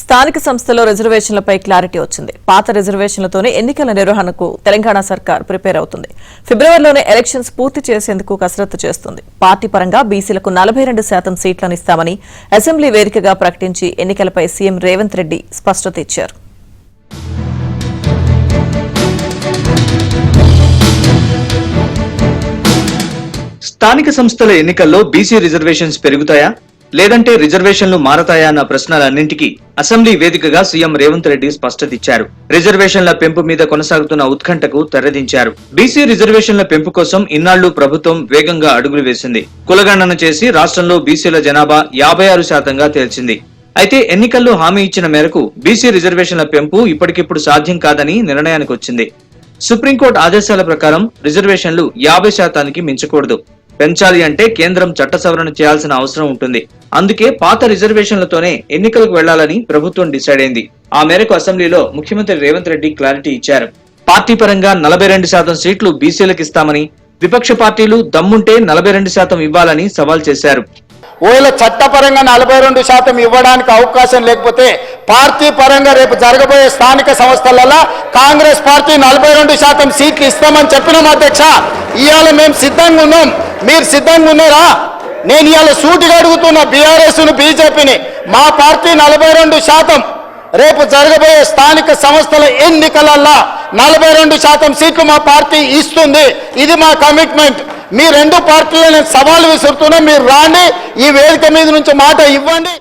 స్థానిక సంస్థలో రిజర్వేషన్లపై క్లారిటీ వచ్చింది. పాత రిజర్వేషన్లతోనే ఎన్నికల నిర్వహణకు తెలంగాణ సర్కార్ ప్రిపేర్ అవుతుంది. ఫిబ్రవరిలోనే ఎలక్షన్స్ పూర్తి చేసేందుకు కసరత్తు చేస్తుంది. పార్టీ పరంగా బీసీలకు 42% సీట్లను ఇస్తామని అసెంబ్లీ వేదికగా ప్రకటించి ఎన్నికలపై సీఎం రేవంత్ రెడ్డి స్పష్టత ఇచ్చారు. స్థానిక సంస్థల ఎన్నికల్లో బీసీ రిజర్వేషన్స్ పెరుగుతాయా లేదంటే రిజర్వేషన్లు మారతాయా అన్న ప్రశ్నలన్నింటికీ అసెంబ్లీ వేదికగా సీఎం రేవంత్ రెడ్డి స్పష్టత ఇచ్చారు. రిజర్వేషన్ల పెంపు మీద కొనసాగుతున్న ఉత్కంఠకు తెరదించారు. బీసీ రిజర్వేషన్ల పెంపు కోసం ఇన్నాళ్లు ప్రభుత్వం వేగంగా అడుగులు వేసింది. కులగణన చేసి రాష్ట్రంలో బీసీల జనాభా 56%గా తేల్చింది. అయితే ఎన్నికల్లో హామీ ఇచ్చిన మేరకు బీసీ రిజర్వేషన్ల పెంపు ఇప్పటికిప్పుడు సాధ్యం కాదని నిర్ణయానికి వచ్చింది. సుప్రీంకోర్టు ఆదేశాల ప్రకారం రిజర్వేషన్లు 50%కి మించకూడదు. పెంచాలి అంటే కేంద్రం చట్ట సవరణ చేయాల్సిన అవసరం ఉంటుంది. అందుకే పాత రిజర్వేషన్లతోనే ఎన్నికలకు వెళ్లాలని ప్రభుత్వం డిసైడ్ అయింది. ఆ మేరకు అసెంబ్లీలో ముఖ్యమంత్రి రేవంత్ రెడ్డి క్లారిటీ ఇచ్చారు. పార్టీ పరంగా 42% సీట్లు బీసీలకు ఇస్తామని, విపక్ష పార్టీలు దమ్ముంటే 42% ఇవ్వాలని సవాల్ చేశారు. ఒకవేళ చట్టపరంగా 42% ఇవ్వడానికి అవకాశం లేకపోతే పార్టీ పరంగా రేపు జరగబోయే స్థానిక సంస్థలలో కాంగ్రెస్ పార్టీ 42% సీట్లు ఇస్తామని చెప్పినాం అధ్యక్ష. ఇవాళ మేము సిద్ధంగా ఉన్నాం, మీరు సిద్ధంగా ఉన్నారా? నేను ఇవాళ సూటిగా అడుగుతున్న బీఆర్ఎస్ను, బీజేపీని, మా పార్టీ 42% రేపు జరగబోయే స్థానిక సంస్థల ఎన్నికలలో 42% సీట్లు మా పార్టీ ఇస్తుంది. ఇది మా కమిట్మెంట్. మీ రెండు పార్టీలను సవాలు విసురుతున్నా, మీరు రాండి, ఈ వేదిక మీద నుంచి మాట ఇవ్వండి.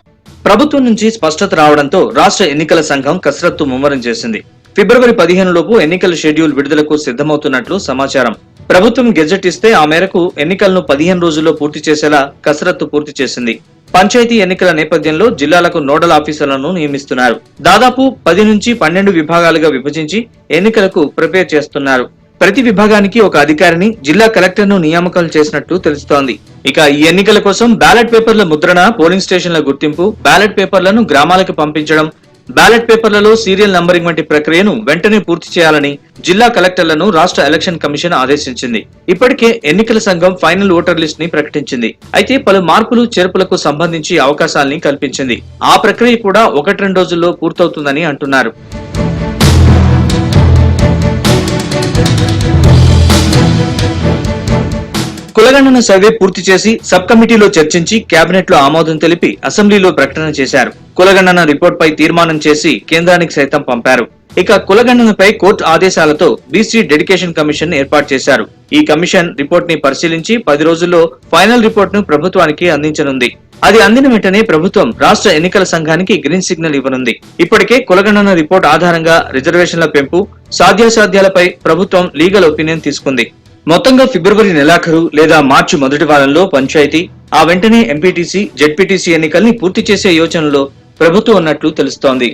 ప్రభుత్వం నుంచి స్పష్టత రావడంతో రాష్ట్ర ఎన్నికల సంఘం కసరత్తు ముమ్మరం చేసింది. ఫిబ్రవరి 15 లోపు ఎన్నికల షెడ్యూల్ విడుదలకు సిద్ధమవుతున్నట్లు సమాచారం. ప్రభుత్వం గెజెట్ ఇస్తే ఆ మేరకు ఎన్నికలను 15 రోజుల్లో పూర్తి చేసేలా కసరత్తు పూర్తి చేసింది. పంచాయతీ ఎన్నికల నేపథ్యంలో జిల్లాలకు నోడల్ ఆఫీసర్లను నియమిస్తున్నారు. దాదాపు 10 నుంచి 12 విభాగాలుగా విభజించి ఎన్నికలకు ప్రిపేర్ చేస్తున్నారు. ప్రతి విభాగానికి ఒక అధికారిని, జిల్లా కలెక్టర్ ను నియామకాలు చేసినట్టు తెలుస్తోంది. ఇక ఈ ఎన్నికల కోసం బ్యాలెట్ పేపర్ల ముద్రణ, పోలింగ్ స్టేషన్ల గుర్తింపు, బ్యాలెట్ పేపర్లను గ్రామాలకు పంపించడం, బ్యాలెట్ పేపర్లలో సీరియల్ నంబరింగ్ వంటి ప్రక్రియను వెంటనే పూర్తి చేయాలని జిల్లా కలెక్టర్లను రాష్ట్ర ఎలక్షన్ కమిషన్ ఆదేశించింది. ఇప్పటికే ఎన్నికల సంఘం ఫైనల్ ఓటర్ లిస్ట్ ని ప్రకటించింది. అయితే పలు మార్పులు చేర్పులకు సంబంధించి అవకాశాల్ని కల్పించింది. ఆ ప్రక్రియ కూడా 1-2 రోజుల్లో పూర్తవుతుందని అంటున్నారు. కులగణన సర్వే పూర్తి చేసి సబ్ కమిటీలో చర్చించి కేబినెట్ లో ఆమోదం తెలిపి అసెంబ్లీలో ప్రకటన చేశారు. కులగణన రిపోర్ట్ పై తీర్మానం చేసి కేంద్రానికి సైతం పంపారు. ఇక కులగణనపై కోర్టు ఆదేశాలతో బీసీ డెడికేషన్ కమిషన్ ఏర్పాటు చేశారు. ఈ కమిషన్ రిపోర్ట్ ని పరిశీలించి 10 రోజుల్లో ఫైనల్ రిపోర్ట్ ను ప్రభుత్వానికి అందించనుంది. అది అందిన వెంటనే ప్రభుత్వం రాష్ట్ర ఎన్నికల సంఘానికి గ్రీన్ సిగ్నల్ ఇవ్వనుంది. ఇప్పటికే కులగణన రిపోర్ట్ ఆధారంగా రిజర్వేషన్ల పెంపు సాధ్యాసాధ్యాలపై ప్రభుత్వం లీగల్ ఒపీనియన్ తీసుకుంది. మొత్తంగా ఫిబ్రవరి నెలాఖరు లేదా మార్చి మొదటి వారంలో పంచాయతీ, ఆ వెంటనే ఎంపీటీసీ, జెడ్పీటీసీ ఎన్నికల్ని పూర్తి చేసే యోచనలో ప్రభుత్వం ఉన్నట్లు తెలుస్తోంది.